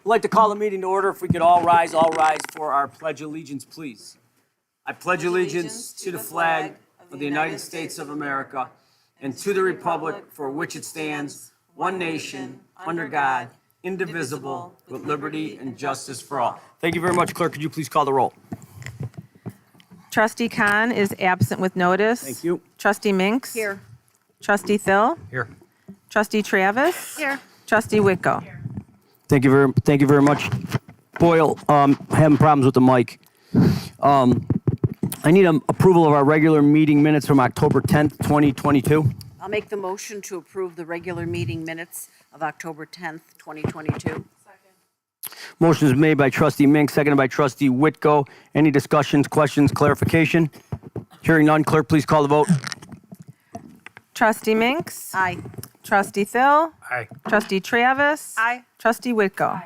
I'd like to call the meeting to order. If we could all rise for our pledge of allegiance, please. I pledge allegiance to the flag of the United States of America and to the republic for which it stands, one nation, under God, indivisible, with liberty and justice for all. Thank you very much, Clerk. Could you please call the roll? Trustee Khan is absent with notice. Thank you. Trustee Minks. Here. Trustee Thill. Here. Trustee Travis. Here. Trustee Whitko. Thank you very much. Boyle, having problems with the mic. I need approval of our regular meeting minutes from October 10th, 2022. I'll make the motion to approve the regular meeting minutes of October 10th, 2022. Motion is made by Trustee Mink, seconded by Trustee Whitko. Any discussions, questions, clarification? Hearing none, clerk, please call the vote. Trustee Minks. Aye. Trustee Thill. Aye. Trustee Travis. Aye. Trustee Whitko.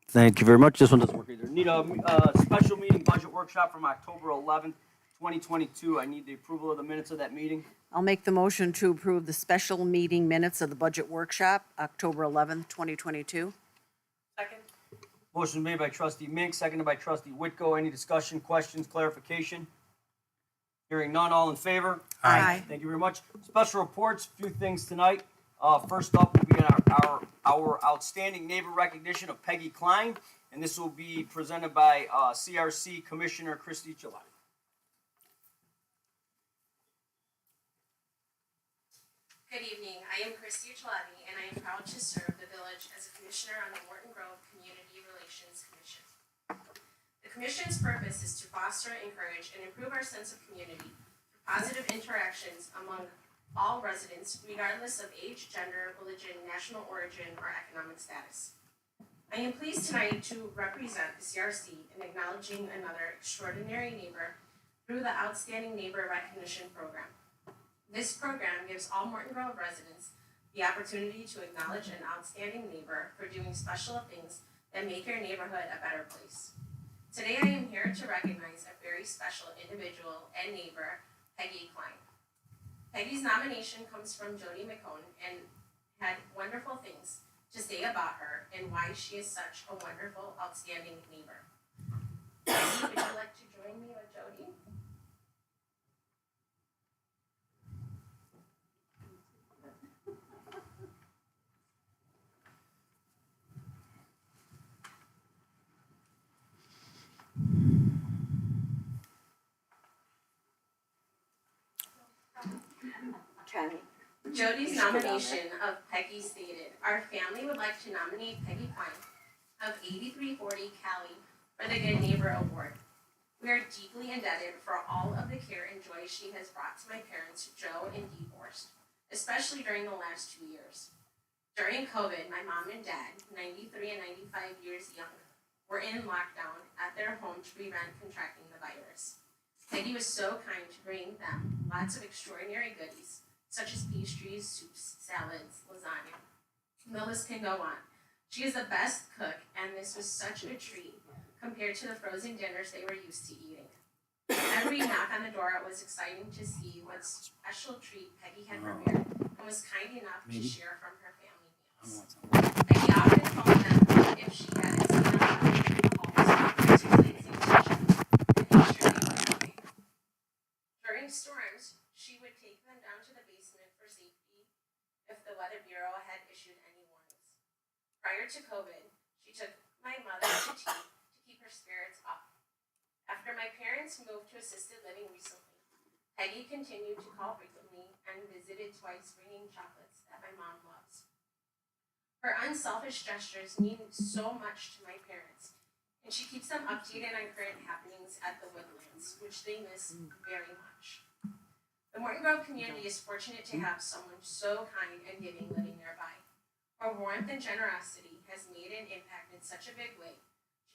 Thank you very much. This one doesn't work either. Need a special meeting budget workshop from October 11th, 2022. I need the approval of the minutes of that meeting. I'll make the motion to approve the special meeting minutes of the budget workshop, October 11th, 2022. Motion made by Trustee Mink, seconded by Trustee Whitko. Any discussion, questions, clarification? Hearing none, all in favor? Aye. Thank you very much. Special reports, a few things tonight. First up will be our outstanding neighbor recognition of Peggy Klein, and this will be presented by CRC Commissioner Christy Gelati. Good evening. I am Christy Gelati, and I am proud to serve the village as a commissioner on the Morton Grove Community Relations Commission. The commission's purpose is to foster, encourage, and improve our sense of community through positive interactions among all residents, regardless of age, gender, religion, national origin, or economic status. I am pleased tonight to represent the CRC in acknowledging another extraordinary neighbor through the Outstanding Neighbor Recognition Program. This program gives all Morton Grove residents the opportunity to acknowledge an outstanding neighbor for doing special things that make your neighborhood a better place. Today I am here to recognize a very special individual and neighbor, Peggy Klein. Peggy's nomination comes from Jody McCone and had wonderful things to say about her and why she is such a wonderful, outstanding neighbor. Peggy, would you like to join me with Jody? Jody's nomination of Peggy stated, "Our family would like to nominate Peggy Klein of 8340 Cali for the Good Neighbor Award. We are deeply indebted for all of the care and joy she has brought to my parents, Joe and Dee Forst, especially during the last 2 years. During COVID, my mom and dad, 93 and 95 years young, were in lockdown at their home to prevent contracting the virus. Peggy was so kind to bring them lots of extraordinary goodies, such as pastries, soups, salads, lasagna. The list can go on. She is the best cook, and this was such a treat compared to the frozen dinners they were used to eating. Every knock on the door, it was exciting to see what special treat Peggy had prepared and was kind enough to share from her family meals. Peggy often told them if she hadn't seen them to Lindsay's kitchen and make sure they were okay. During storms, she would take them down to the basement for safety if the Weather Bureau had issued any warnings. Prior to COVID, she took my mother to tea to keep her spirits up. After my parents moved to assisted living recently, Peggy continued to call frequently and visited twice, bringing chocolates that my mom loves. Her unselfish gestures mean so much to my parents, and she keeps them updated on current happenings at the Woodlands, which they miss very much. The Morton Grove community is fortunate to have someone so kind and giving living nearby. Her warmth and generosity has made an impact in such a big way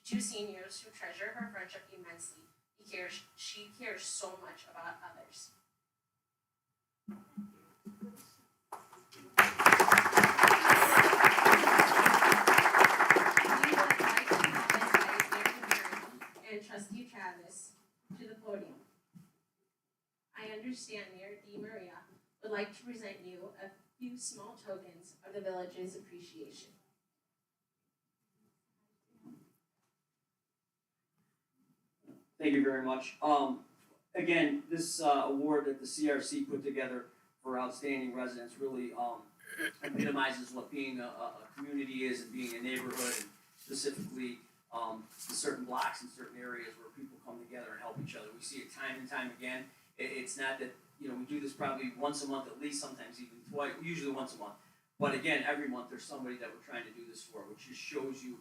to two seniors who treasure her friendship immensely. She cares so much about others. We would like to invite Mayor Morton and Trustee Travis to the podium. I understand Mayor DeMaria would like few small tokens of the village's appreciation. Thank you very much. Again, this award that the CRC put together for outstanding residents really epitomizes what being a community is and being a neighborhood, and specifically the certain blocks and certain areas where people come together and help each other. We see it time and time again. It's not that, you know, we do this probably once a month at least, sometimes even twice, usually once a month. But again, every month there's somebody that we're trying to do this for, which just shows you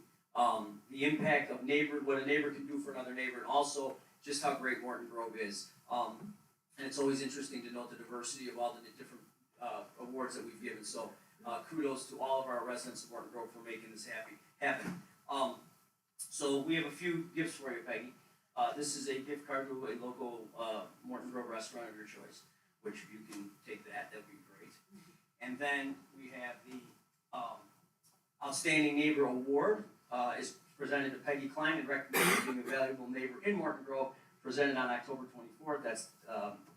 the impact of what a neighbor can do for another neighbor, and also just how great Morton Grove is. And it's always interesting to note the diversity of all the different awards that we've given. So kudos to all of our residents of Morton Grove for making this happen. So we have a few gifts for you, Peggy. This is a gift card to a local Morton Grove restaurant of your choice, which if you can take that'd be great. And then we have the Outstanding Neighbor Award is presented to Peggy Klein in recognition of being a valuable neighbor in Morton Grove, presented on October 24th. That's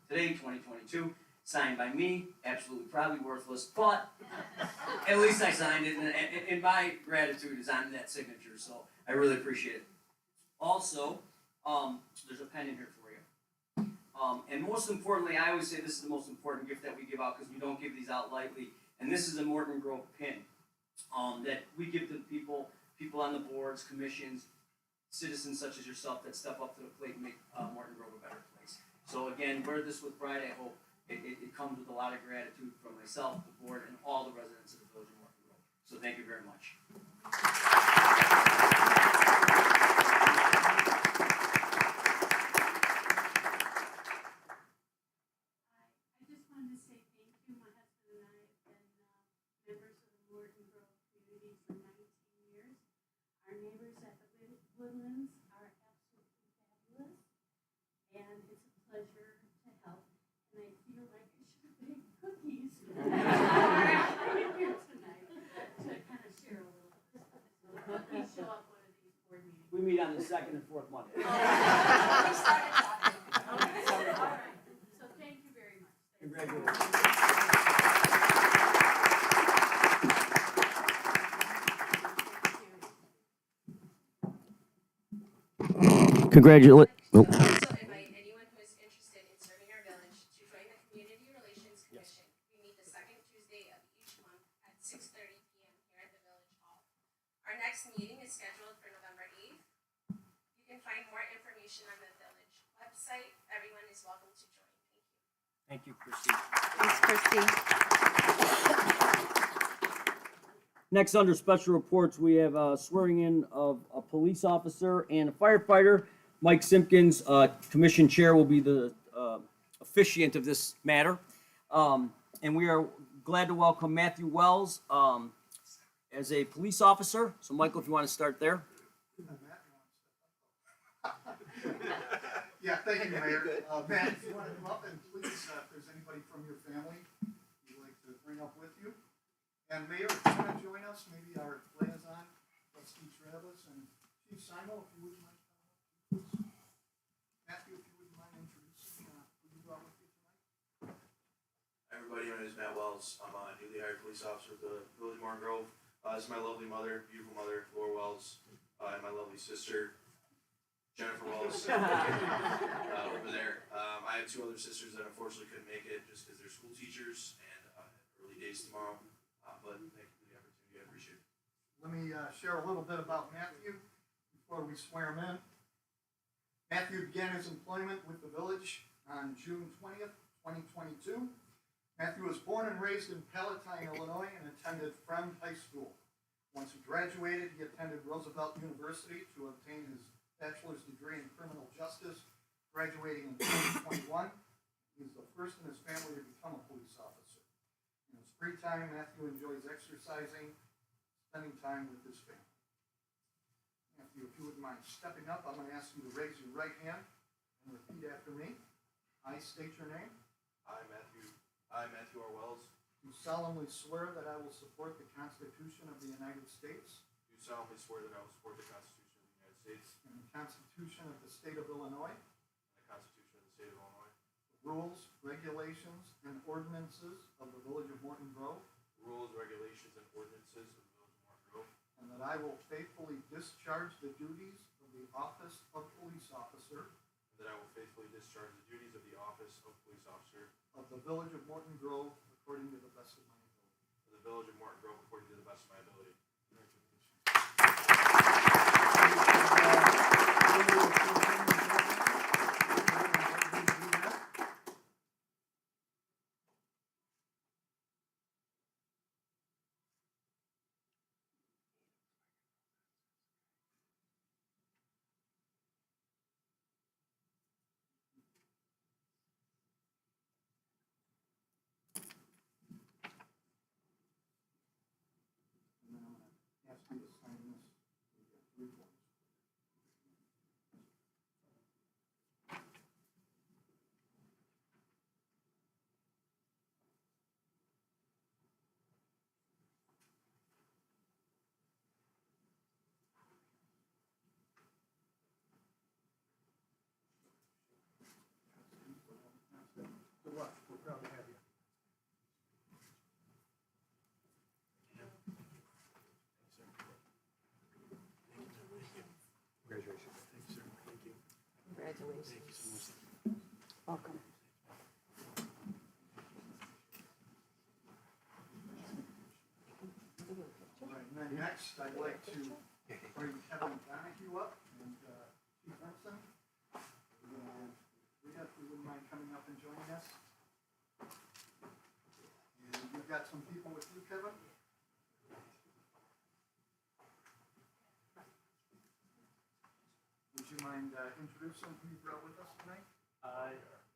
today, 2022. Signed by me, absolutely probably worthless, but at least I signed it, and my gratitude is on that signature, so I really appreciate it. Also, there's a pen in here for you. And most importantly, I always say this is the most important gift that we give out because we don't give these out lightly, and this is a Morton Grove pin that we give to people on the boards, commissions, citizens such as yourself that step up to the plate and make Morton Grove a better place. So again, wear this with pride. I hope it comes with a lot of gratitude from myself, the board, and all the residents of the village of Morton Grove. So thank you very much. I just wanted to say thank you. My husband and I have been members of the Morton Grove community for 19 years. Our neighbors at the Woodlands are absolutely fabulous, and it's a pleasure to help. And I feel like I should have baked cookies here tonight to kind of share a little bit. So cookies show up one of these board meetings. We meet on the second and fourth Monday. All right. So thank you very much. Congratulations. Congratulations. We also invite anyone who is interested in serving our village to join the Community Relations Commission. We meet the second Tuesday of each month at 6:30 p.m. here at the Village Hall. Our next meeting is scheduled for November 8th. You can find more information on the village website. Everyone is welcome to join. Thank you. Thank you, Christine. Thanks, Christy. Next, under special reports, we have swearing in of a police officer and a firefighter. Mike Simpkins, commission chair, will be the officiant of this matter. And we are glad to welcome Matthew Wells as a police officer. So, Michael, if you want to start there. Yeah, thank you, Mayor. Matt, if you want to come up, and please, if there's anybody from your family you'd like to bring up with you. And Mayor, if you want to join us, maybe our liaison, Trustee Travis, and Chief Simo, if you wouldn't mind coming up, please. Matthew, if you wouldn't mind introducing who you brought with you tonight. Hi everybody, my name is Matt Wells. I'm a newly hired police officer with the Village of Morton Grove. This is my lovely mother, beautiful mother, Laura Wells, and my lovely sister, Jennifer Wells, over there. I have two other sisters that unfortunately couldn't make it just because they're school teachers and early days tomorrow. But thank you for the opportunity, I appreciate it. Let me share a little bit about Matthew before we swear him in. Matthew began his employment with the village on June 20th, 2022. Matthew was born and raised in Palatine, Illinois, and attended Friend High School. Once he graduated, he attended Roosevelt University to obtain his bachelor's degree in criminal justice, graduating in 2021. He's the first in his family to become a police officer. In his free time, Matthew enjoys exercising, spending time with his family. Matthew, if you wouldn't mind stepping up, I'm going to ask you to raise your right hand and repeat after me. I state your name. I, Matthew R. Wells, Do solemnly swear that I will support the Constitution of the United States do solemnly swear that I will support the Constitution of the United States and the Constitution of the State of Illinois, and the Constitution of the State of Illinois, the rules, regulations, and ordinances of the Village of Morton Grove, rules, regulations, and ordinances of the Village of Morton Grove, and that I will faithfully discharge the duties of the office of police officer and that I will faithfully discharge the duties of the office of police officer of the Village of Morton Grove according to the best of my ability. of the Village of Morton Grove according to the best of my ability. And then I'm gonna ask you to sign this. We've got 3 forms. Good luck. We're proud to have you. Congratulations. Welcome. All right, and then next, I'd like to bring Kevin Donahue up and Chief Benson. And Rita, if you wouldn't mind coming up and joining us. And you've got some people with you, Kevin? Would you mind introducing who you brought with us tonight?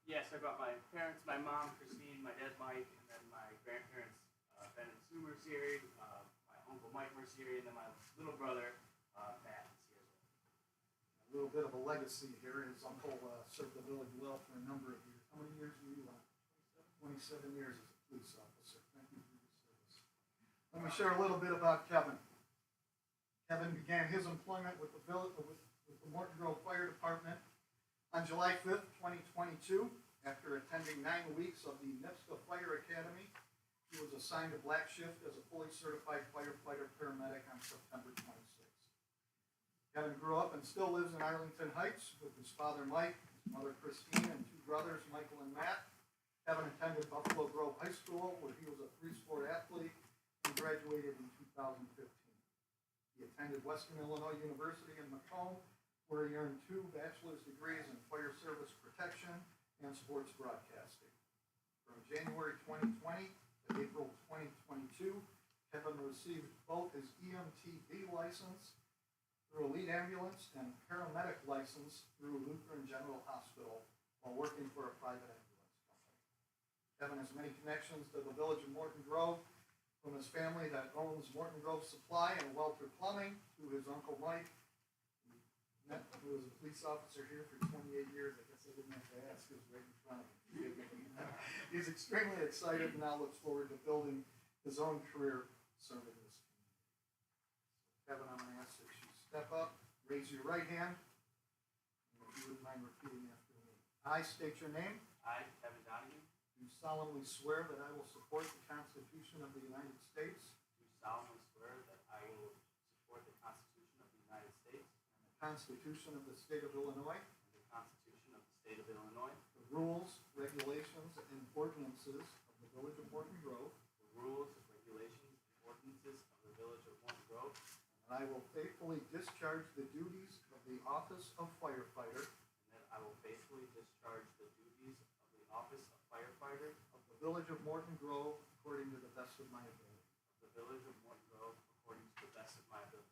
Yes, I brought my parents, my mom, Christine, my dad, Mike, and then my grandparents, Ben and Sue Mercier, my uncle Mike Mercier, and then my little brother, Matt is here as well. A little bit of a legacy here. His uncle served the village well for a number of years. How many years were you on? 27 years as a police officer. Thank you for your service. Let me share a little bit about Kevin. Kevin began his employment with the Morton Grove Fire Department on July 5th, 2022. After attending 9 weeks of the NIPSCA Fire Academy, he was assigned a black shift as a fully certified firefighter paramedic on September 26th. Kevin grew up and still lives in Arlington Heights with his father Mike, his mother Christine, and 2 brothers Michael and Matt. Kevin attended Buffalo Grove High School, where he was a 3-sport athlete and graduated in 2015. He attended Western Illinois University in Macomb, where he earned 2 bachelor's degrees in fire service protection and sports broadcasting. From January 2020 to April 2022, Kevin received both his EMTB license through Elite Ambulance and paramedic license through Lutheran General Hospital while working for a private ambulance company. Kevin has many connections to the Village of Morton Grove, from his family that owns Morton Grove Supply and Welter Plumbing, to his uncle Mike, who was a police officer here for 28 years. I guess I didn't have to ask, he was right in front of me. He's extremely excited and now looks forward to building his own career serving this community. Kevin, I'm going to ask that you step up, raise your right hand, and if you wouldn't mind repeating after me. I state your name. I, Kevin Donahue, Do solemnly swear that I will support the Constitution of the United States do solemnly swear that I will support the Constitution of the United States and the Constitution of the State of Illinois, and the Constitution of the State of Illinois, the rules, regulations, and ordinances of the Village of Morton Grove, the rules, regulations, and ordinances of the Village of Morton Grove, and I will faithfully discharge the duties of the office of firefighter and that I will faithfully discharge the duties of the office of firefighter of the Village of Morton Grove according to the best of my ability. of the Village of Morton Grove according to the best of my ability.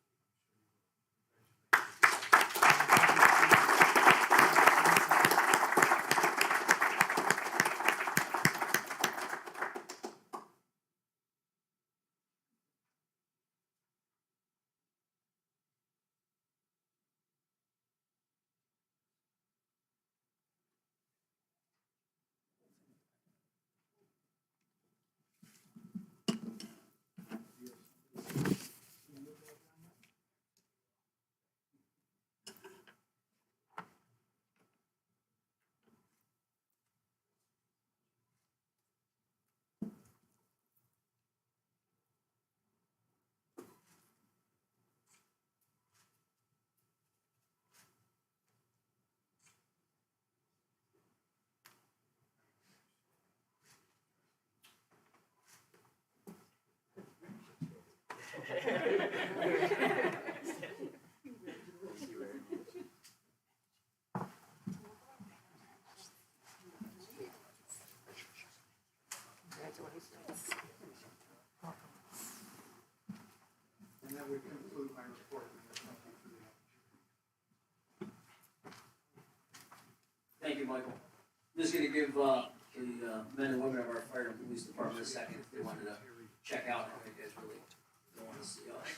And that would conclude my report. Thank you for the opportunity. Thank you, Michael. I'm just gonna give, the men and women of our fire and police department a second if they wanted to check out. I know you guys really don't wanna see us.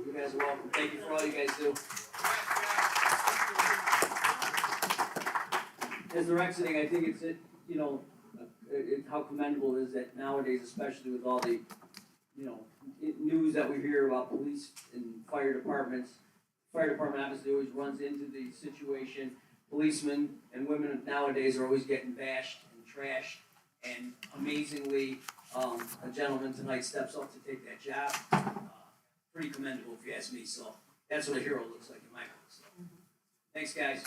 You guys are welcome. Thank you for all you guys do. As they're exiting, I think it's, how commendable it is that nowadays, especially with all the, news that we hear about police and fire departments. Fire department obviously always runs into the situation. Policemen and women nowadays are always getting bashed and trashed. And amazingly, a gentleman tonight steps up to take that job. Pretty commendable if you ask me. So that's what a hero looks like in my book. So thanks, guys.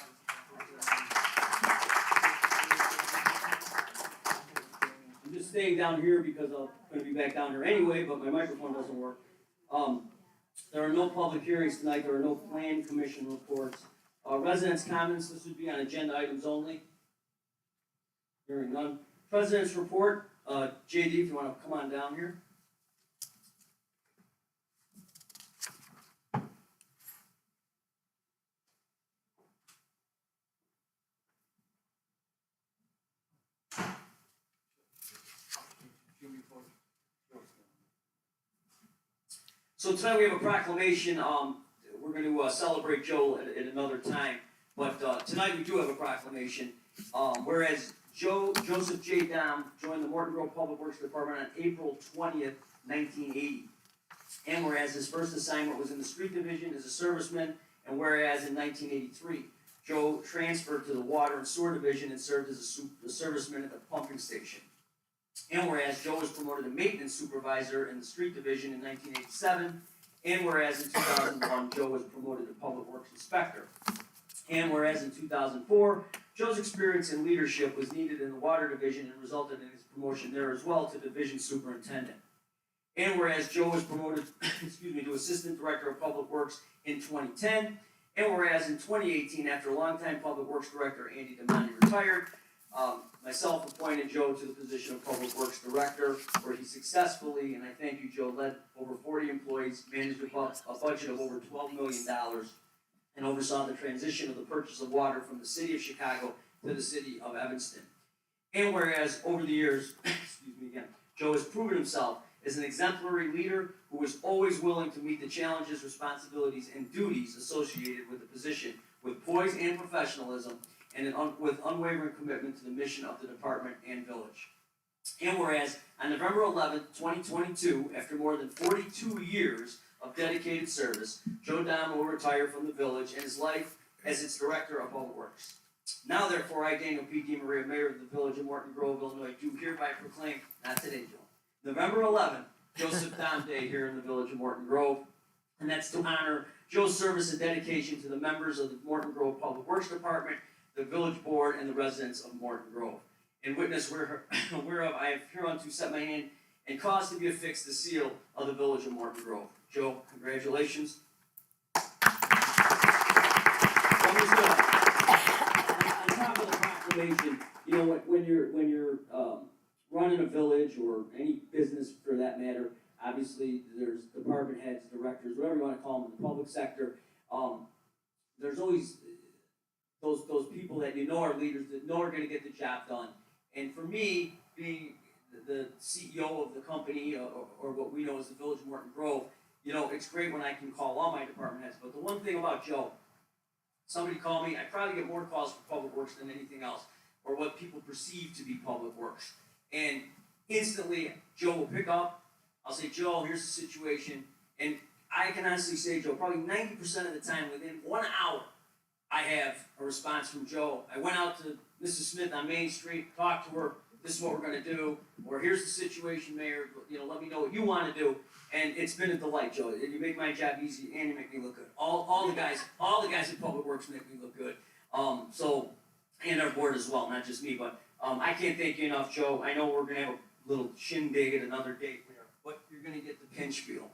I'm just staying down here because I'm going to be back down here anyway, but my microphone doesn't work. There are no public hearings tonight. There are no planned commission reports. Residents' comments, this would be on agenda items only. Hearing none. President's report, JD, if you want to come on down here. So tonight we have a proclamation. We're going to celebrate Joe at another time, but tonight we do have a proclamation. Whereas Joseph J. Dom joined the Morton Grove Public Works Department on April 20th, 1980. And whereas his first assignment was in the street division as a serviceman, and whereas in 1983, Joe transferred to the water and sewer division and served as a serviceman at the pumping station. And whereas Joe was promoted to maintenance supervisor in the street division in 1987, and whereas in 2001, Joe was promoted to public works inspector. And whereas in 2004, Joe's experience in leadership was needed in the water division and resulted in his promotion there as well to division superintendent. And whereas Joe was promoted, to assistant director of public works in 2010, and whereas in 2018, after longtime public works director Andy Demonte retired, myself appointed Joe to the position of Public Works Director, where he successfully, and I thank you, Joe, led over 40 employees, managed a budget of over $12 million, and oversaw the transition of the purchase of water from the city of Chicago to the city of Evanston. And whereas over the years, Joe has proven himself as an exemplary leader who is always willing to meet the challenges, responsibilities, and duties associated with the position with poise and professionalism, and with unwavering commitment to the mission of the department and village. And whereas on November 11th, 2022, after more than 42 years of dedicated service, Joe Dom will retire from the village and his life as its Director of Public Works. Now, therefore, I, Daniel P. DeMaria, Mayor of the Village of Morton Grove, Illinois, do hereby proclaim, not today, Joe, November 11th, Joseph Dom Day here in the Village of Morton Grove, and that's to honor Joe's service and dedication to the members of the Morton Grove Public Works Department, the village board, and the residents of Morton Grove. In witness whereof I have hereunto set my hand and caused to be affixed the seal of the village of Morton Grove. Joe, congratulations. On top of the proclamation, when you're running a village or any business for that matter, obviously there's department heads, directors, whatever you want to call them in the public sector. There's always those people that are leaders that are going to get the job done. And for me, being the CEO of the company, or what we know as the Village of Morton Grove, it's great when I can call all my department heads. But the one thing about Joe, somebody called me, I probably get more calls for public works than anything else, or what people perceive to be public works. And instantly, Joe will pick up. I'll say, Joe, here's the situation. And I can honestly say, Joe, probably 90% of the time, within 1 hour, I have a response from Joe. I went out to Mrs. Smith on Main Street, talked to her, this is what we're going to do, or here's the situation, Mayor, let me know what you want to do. And it's been a delight, Joe. You make my job easy and you make me look good. All the guys in Public Works make me look good. And our board as well, not just me, but I can't thank you enough, Joe. I know we're going to have a little shindig at another date, but you're going to get the pinch feel.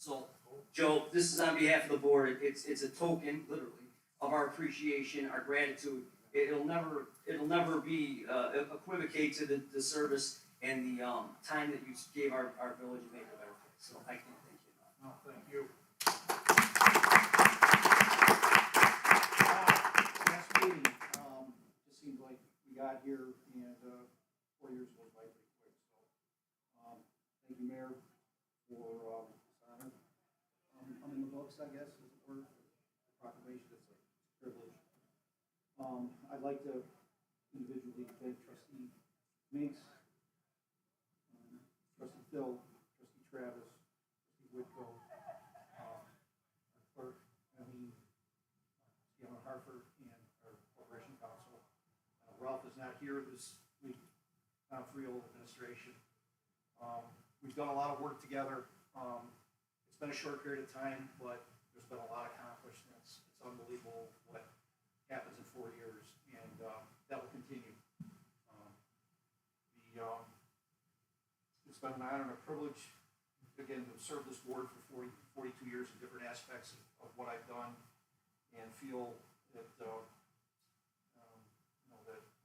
So, Joe, this is on behalf of the board. It's a token, literally, of our appreciation, our gratitude. It'll never be equivocate to the service and the time that you gave our village and make it a better place. So I can't thank you enough. No, thank you. Last meeting, just seems like we got here and 4 years goes by pretty quick, so, thank you, Mayor, for, this honor. I'm in the books, I guess, is the word, proclamation, it's a privilege. I'd like to individually thank Trustee Minks, Trustee Phil, Trustee Travis, Trustee Whitco, our clerk, Deanna Hartford, and our Corporation Council. Ralph is not here this week, Real Administration. We've done a lot of work together. It's been a short period of time, but there's been a lot accomplished. It's unbelievable what happens in 4 years, and that will continue. It's been an honor and a privilege, again, to serve this board for 42 years in different aspects of what I've done, and feel that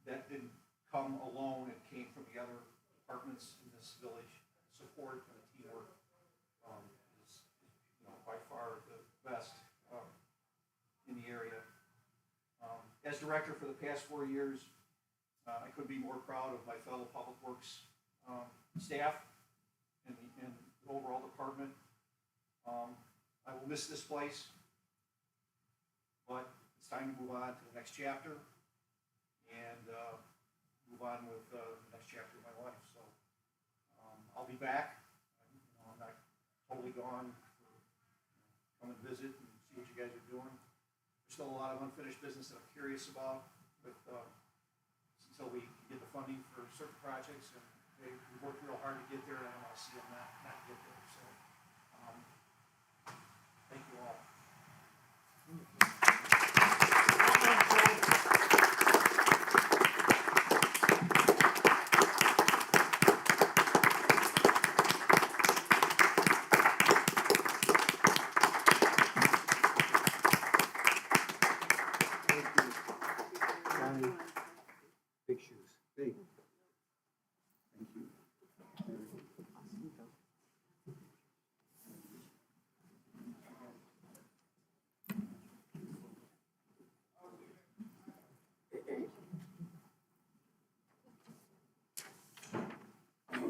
that didn't come alone. It came from the other departments in this village. Support and teamwork is by far the best in the area. As director for the past 4 years, I couldn't be more proud of my fellow public works staff and the overall department. I will miss this place, but it's time to move on to the next chapter and move on with the next chapter of my life. So I'll be back. I'm not totally gone. Come and visit and see what you guys are doing. There's still a lot of unfinished business that I'm curious about with until we get the funding for certain projects, and we worked real hard to get there, and I don't want to see them not get there. So thank you all. Big shoes. Big. Thank you.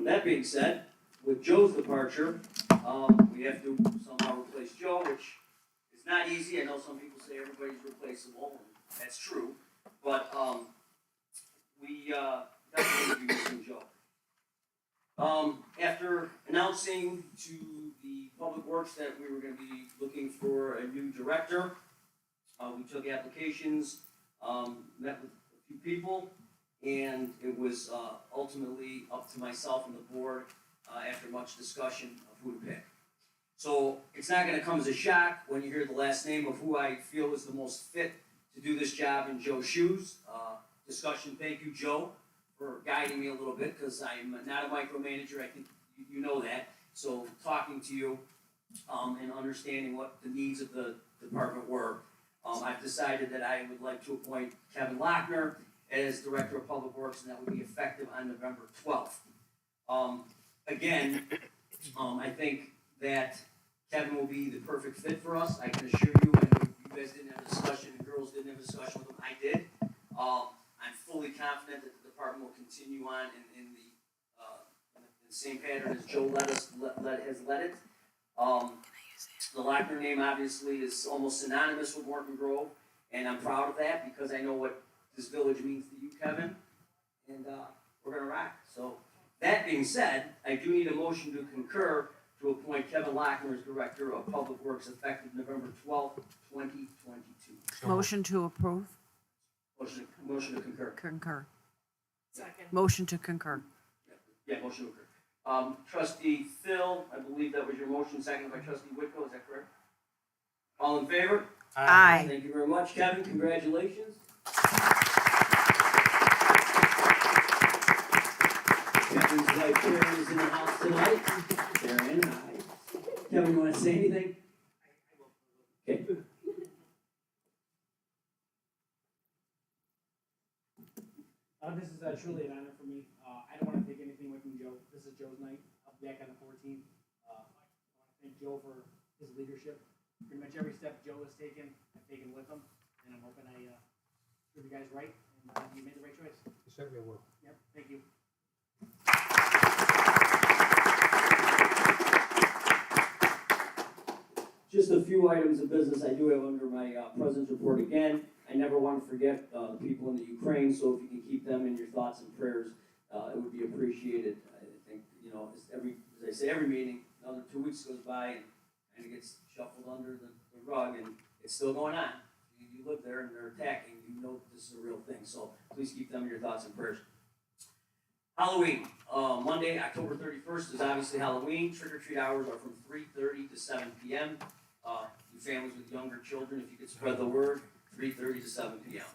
That being said, with Joe's departure, we have to somehow replace Joe, which is not easy. I know some people say everybody's replaceable, and that's true, but we definitely be missing Joe. After announcing to the Public Works that we were going to be looking for a new director, we took applications, met with a few people, and it was ultimately up to myself and the board after much discussion of who to pick. So it's not going to come as a shock when you hear the last name of who I feel is the most fit to do this job in Joe's shoes. Discussion, thank you, Joe, for guiding me a little bit, because I'm not a micromanager. I think you know that. So talking to you and understanding what the needs of the department were, I've decided that I would like to appoint Kevin Lochner as Director of Public Works, and that would be effective on November 12th. Again, I think that Kevin will be the perfect fit for us. I can assure you, I know you guys didn't have a discussion, and girls didn't have a discussion with him, I did. I'm fully confident that the department will continue on in the same pattern as Joe has led it. The Lochner name obviously is almost synonymous with Morton Grove, and I'm proud of that because I know what this village means to you, Kevin, and we're gonna rock. So that being said, I do need a motion to concur to appoint Kevin Lochner as Director of Public Works effective November 12th, 2022. Motion to approve? Motion to concur. Concur. Second. Motion to concur. Yeah, motion to concur. Trustee Phil, I believe that was your motion, seconded by Trustee Whitco, is that correct? All in favor? Aye. Thank you very much, Kevin, congratulations. Kevin's wife Karen is in the house tonight. Karen, hi. Kevin, you want to say anything? Okay. This is truly an honor for me. I don't want to take anything away from Joe. This is Joe's night. I'll be back on the 14th. I want to thank Joe for his leadership. Pretty much every step Joe has taken, I've taken with him, and I'm hoping I prove you guys right, and you made the right choice. You certainly will. Yep, thank you. Just a few items of business I do have under my president's report again. I never want to forget the people in the Ukraine, so if you can keep them in your thoughts and prayers, it would be appreciated. I think, you know, as I say, every meeting, another 2 weeks goes by and it gets shuffled under the rug, and it's still going on. You live there and they're attacking, you know this is a real thing, so please keep them in your thoughts and prayers. Halloween, Monday, October 31st is obviously Halloween. Trick-or-treat hours are from 3:30 to 7 p.m. You families with younger children, if you could spread the word, 3:30 to 7 p.m.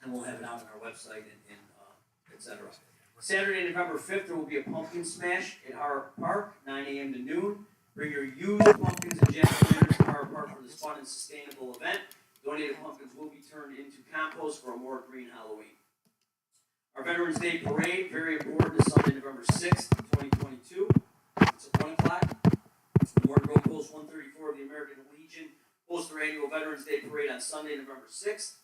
And we'll have it out on our website and et cetera. Saturday, November 5th, there will be a pumpkin smash at Hart Park, 9 a.m. to noon. Bring your used pumpkins and jack-o'-lanterns to Hart Park for this fun and sustainable event. Donated pumpkins will be turned into compost for a more green Halloween. Our Veterans Day Parade, very important, is Sunday, November 6th, 2022. It's at 1 o'clock. The Morton Grove Post 134 of the American Legion hosts their annual Veterans Day Parade on Sunday, November 6th,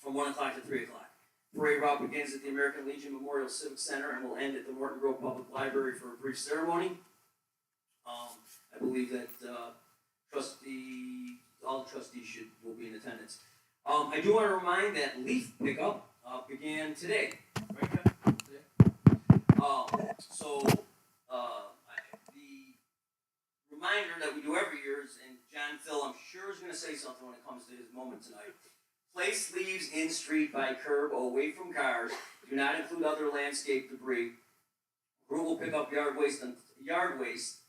from 1 o'clock to 3 o'clock. Parade route begins at the American Legion Memorial Civic Center and will end at the Morton Grove Public Library for a brief ceremony. I believe that all the trustees will be in attendance. I do want to remind that leaf pickup began today. Right, Kevin? Today? The reminder that we do every year is, and John Phil, I'm sure, is going to say something when it comes to his moment tonight. Place leaves in street by curb away from cars. Do not include other landscape debris. Crew will pick up yard waste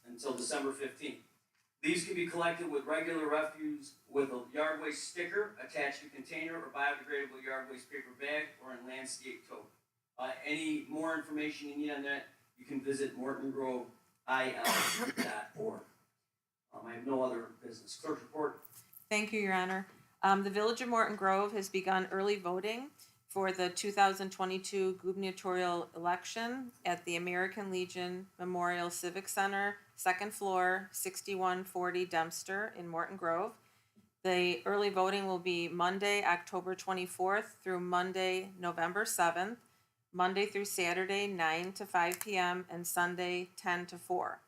until December 15th. Leaves can be collected with regular refuse with a yard waste sticker attached to container or biodegradable yard waste paper bag or in landscape tote. Any more information you need on that, you can visit mortongrovil.org. I have no other business. Clerk's report. Thank you, Your Honor. The Village of Morton Grove has begun early voting for the 2022 gubernatorial election at the American Legion Memorial Civic Center, second floor, 6140 Dempster in Morton Grove. The early voting will be Monday, October 24th through Monday, November 7th, Monday through Saturday, 9 to 5 p.m., and Sunday, 10 to 4.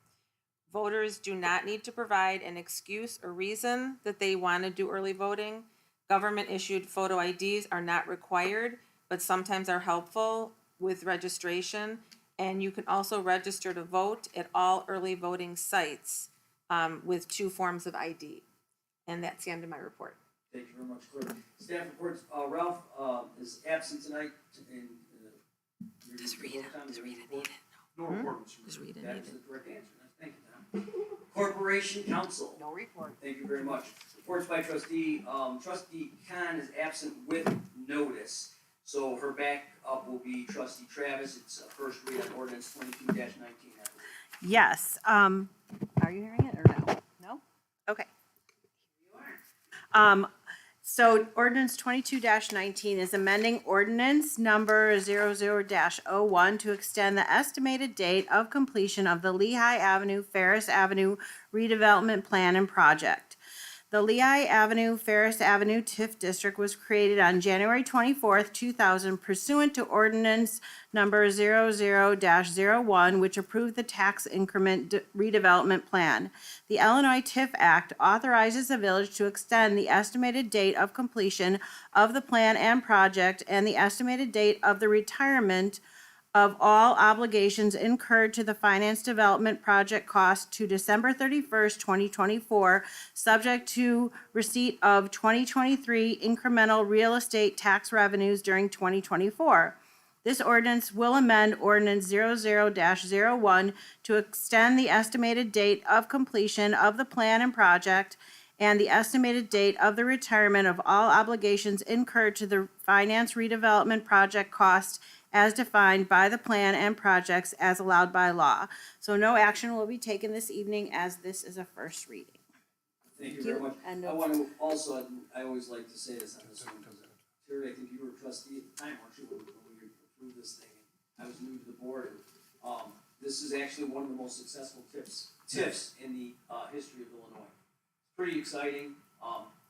Voters do not need to provide an excuse or reason that they want to do early voting. Government-issued photo IDs are not required, but sometimes are helpful with registration. And you can also register to vote at all early voting sites with 2 forms of ID. And that's the end of my report. Thank you very much, Clerk. Staff reports. Ralph is absent tonight. Does Rita need it? No report, Mr. Does Rita That need is it? the correct answer. Thank you, Tom. Corporation Council. No report. Thank you very much. Reports by trustee. Trustee Khan is absent with notice. So her backup will be trustee Travis. It's first read on ordinance 22-19. Yes. Are you hearing it or no? No? Okay. So ordinance 22-19 is amending ordinance number 00-01 to extend the estimated date of completion of the Lehigh Avenue, Ferris Avenue redevelopment plan and project. The Lehigh Avenue, Ferris Avenue TIF district was created on January 24th, 2000 pursuant to ordinance number 00-01, which approved the tax increment redevelopment plan. The Illinois TIF Act authorizes the village to extend the estimated date of completion of the plan and project and the estimated date of the retirement of all obligations incurred to the finance development project cost to December 31st, 2024, subject to receipt of 2023 incremental real estate tax revenues during 2024. This ordinance will amend ordinance 00-01 to extend the estimated date of completion of the plan and project and the estimated date of the retirement of all obligations incurred to the finance redevelopment project cost as defined by the plan and projects as allowed by law. So no action will be taken this evening as this is a first reading. Thank you very much. And I want to also, I always like to say this on this one, because Terry, I think you were a trustee at the time, weren't you, when we approved this thing? I was new to the board. This is actually one of the most successful TIFs in the history of Illinois. Pretty exciting.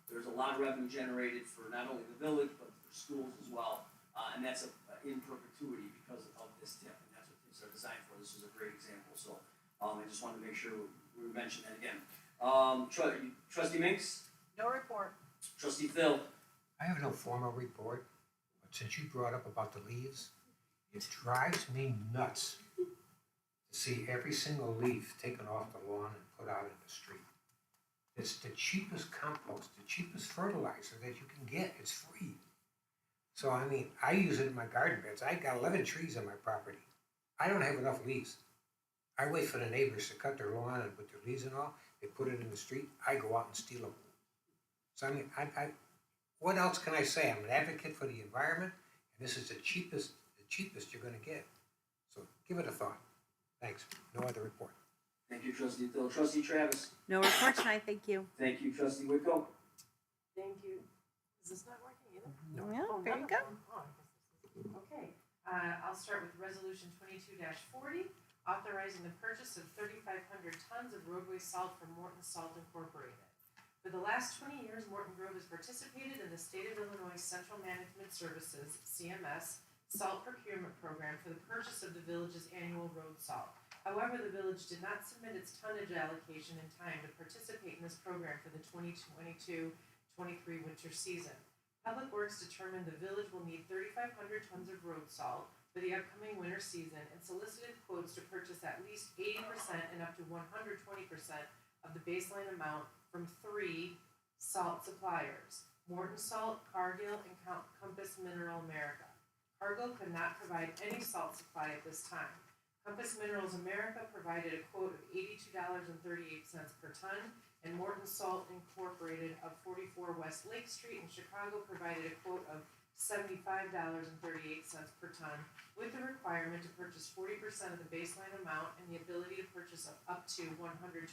There's a lot of revenue generated for not only the village, but for schools as well. And that's in perpetuity because of this TIF, and that's what TIFs are designed for. This is a great example, so I just wanted to make sure we mentioned that again. Trustee Minks? No report. Trustee Phil? I have no formal report, but since you brought up about the leaves, it drives me nuts to see every single leaf taken off the lawn and put out in the street. It's the cheapest compost, the cheapest fertilizer that you can get. It's free. So, I mean, I use it in my garden beds. I got 11 trees on my property. I don't have enough leaves. I wait for the neighbors to cut their lawn and put their leaves and all. They put it in the street. I go out and steal them. So, I mean, what else can I say? I'm an advocate for the environment, and this is the cheapest you're going to get. So, give it a thought. Thanks. No other report. Thank you, Trustee Phil. Trustee Travis? No report tonight, thank you. Thank you, Trustee Whitco. Thank you. Is this not working either? Yeah, Oh, there you go. oh, I guess this is- Okay, I'll start with resolution 22-40, authorizing the purchase of 3,500 tons of roadway salt from Morton Salt Incorporated. For the last 20 years, Morton Grove has participated in the State of Illinois Central Management Services, CMS, salt procurement program for the purchase of the village's annual road salt. However, the village did not submit its tonnage allocation in time to participate in this program for the 2022-23 winter season. Public Works determined the village will need 3,500 tons of road salt for the upcoming winter season and solicited quotes to purchase at least 80% and up to 120% of the baseline amount from 3 salt suppliers: Morton Salt, Cargill, and Compass Mineral America. Cargill could not provide any salt supply at this time. Compass Minerals America provided a quote of $82.38 per ton, and Morton Salt Incorporated of 44 West Lake Street in Chicago provided a quote of $75.38 per ton, with the requirement to purchase 40% of the baseline amount and the ability to purchase up to 120%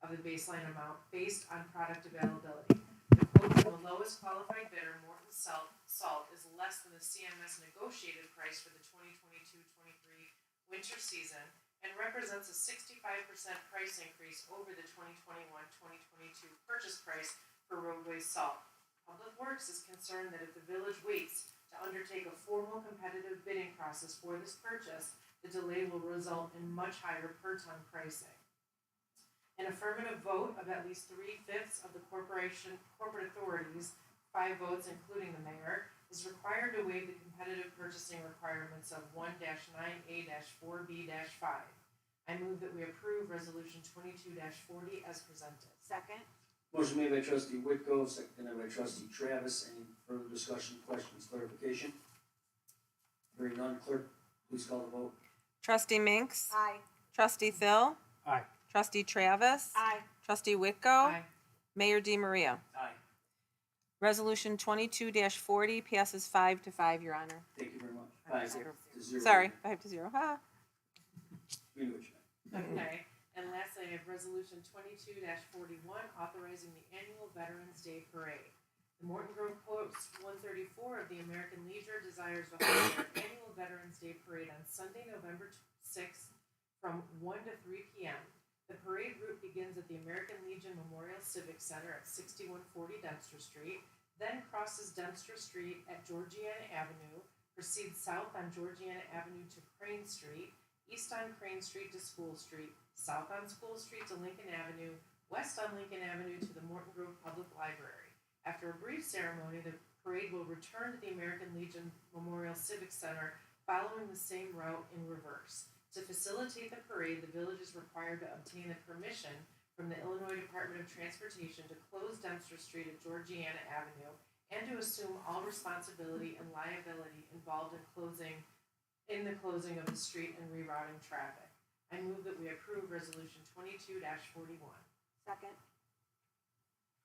of the baseline amount based on product availability. The quote from the lowest qualified bidder, Morton Salt, is less than the CMS negotiated price for the 2022-23 winter season and represents a 65% price increase over the 2021-2022 purchase price for roadway salt. Public Works is concerned that if the village waits to undertake a formal competitive bidding process for this purchase, the delay will result in much higher per ton pricing. An affirmative vote of at least 3/5 of the corporate authorities, 5 votes including the mayor, is required to waive the competitive purchasing requirements of 1-9A-4B-5. I move that we approve resolution 22-40 as presented. Second. Motion made by Trustee Whitco, seconded by Trustee Travis. Any further discussion, questions, clarification? Hearing none, clerk, please call the vote. Trustee Minks? Aye. Trustee Phil? Aye. Trustee Travis? Aye. Trustee Whitco? Aye. Mayor DiMaria? Aye. Resolution 22-40 passes 5-5, Your Honor. Thank you very much. 5-0. 5-0. Sorry, 5-0. Ha. We knew what you meant. Okay, and lastly, I have resolution 22-41, authorizing the annual Veterans Day Parade. The Morton Grove Post 134 of the American Legion desires to hold their annual Veterans Day Parade on Sunday, November 6th from 1 to 3 p.m. The parade route begins at the American Legion Memorial Civic Center at 6140 Dempster Street, then crosses Dempster Street at Georgiana Avenue, proceeds south on Georgiana Avenue to Crane Street, east on Crane Street to School Street, south on School Street to Lincoln Avenue, west on Lincoln Avenue to the Morton Grove Public Library. After a brief ceremony, the parade will return to the American Legion Memorial Civic Center, following the same route in reverse. To facilitate the parade, the village is required to obtain a permission from the Illinois Department of Transportation to close Dempster Street at Georgiana Avenue and to assume all responsibility and liability involved in the closing of the street and rerouting traffic. I move that we approve resolution 22-41. Second.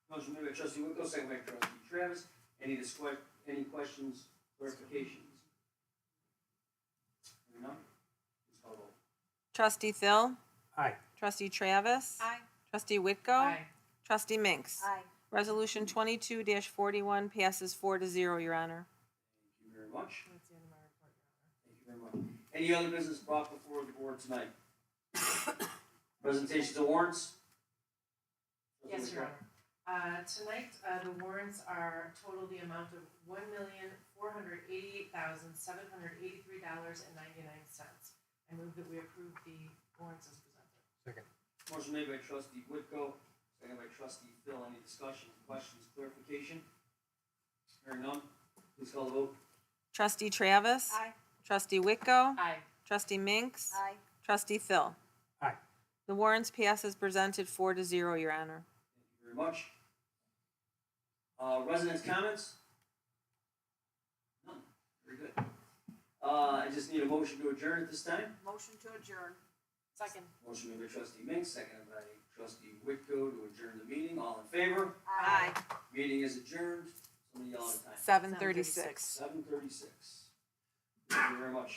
Motion made by Trustee Whitco, seconded by Trustee Travis. Any questions, clarifications? Hearing none, please call the roll. Trustee Phil. Aye. Trustee Travis. Aye. Trustee Whitko. Aye. Trustee Minks. Aye. Resolution 22-41 passes 4-0, Your Honor. Thank you very much. That's the end of my report, Your Honor. Thank you very much. Any other business brought before the board tonight? Presentations of warrants? Yes, Your Honor. Tonight, the warrants are total the amount of $1,488,783.99. I move that we approve the warrants as presented. Second. Motion made by trustee Whitko, second by trustee Phil. Any discussion, questions, clarification? Hearing none, please call the vote. Trustee Travis. Aye. Trustee Whitko. Aye. Trustee Minks. Aye. Trustee Phil. Aye. The warrants pass as presented 4-0, Your Honor. Thank you very much. Residents' comments? None. Very good. I just need a motion to adjourn at this time. Motion to adjourn. Second. Motion made by trustee Minks, seconded by trustee Whitko to adjourn the meeting. All in favor? Aye. Meeting is adjourned. Somebody yell at a time. 7:36. 7:36. Thank you very much.